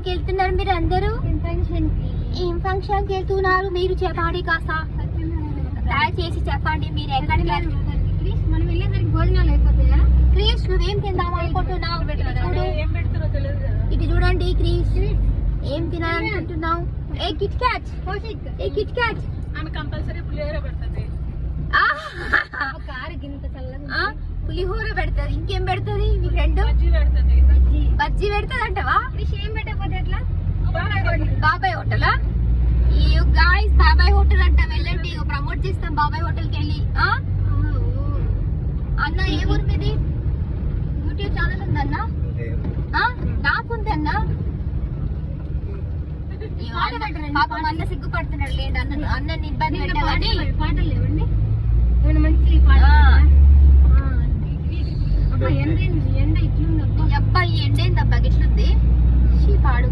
ఎక్కడికి వెళ్తున్నారు మీరు అందరూ? ఏం ఫంక్షన్ కి వెళ్తున్నారు మీరు? చెప్పండి కాస్త దయచేసి చెప్పండి. మీరు ఎక్కడికి మనం వెళ్ళేసరికి భోజనాలు అయిపోతాయా? క్రీష్ నువ్వేం తిందాం అనుకుంటున్నావు? ఇటు చూడండి క్రీష్, ఏం తినాలనుకుంటున్నావు? ఏ కిట్ క్యాట్, ఏ కిట్ క్యాట్ ఆమె కంపల్సరీ పులిహోర పెడుతుంది. పులిహోర పెడుతుంది. ఇంకేం పెడుతుంది మీ ఫ్రెండ్? బజ్జీ పెడుతుంది అంటవా? ఏం పెట్టకపోతే ఎట్లా? బాబాయ్ హోటలా? ఈ గాయ్స్ బాబాయ్ హోటల్ అంట, వెళ్ళండి. ప్రమోట్ చేస్తాం బాబాయ్ హోటల్ కి వెళ్ళి. అన్న ఏ ఊరు మీది? యూట్యూబ్ ఛానల్ ఉందన్నా? నాకుంది అన్న. పాపం అన్న సిగ్గుపడుతున్నాడు లేండి. అన్నని ఇబ్బంది పెట్టాలని. పాటలు లేవండి మంచి పాట. ఎండ ఇట్లుంది అబ్బాయి, ఎండేంది అబ్బా ఇట్లుంది. పాడు.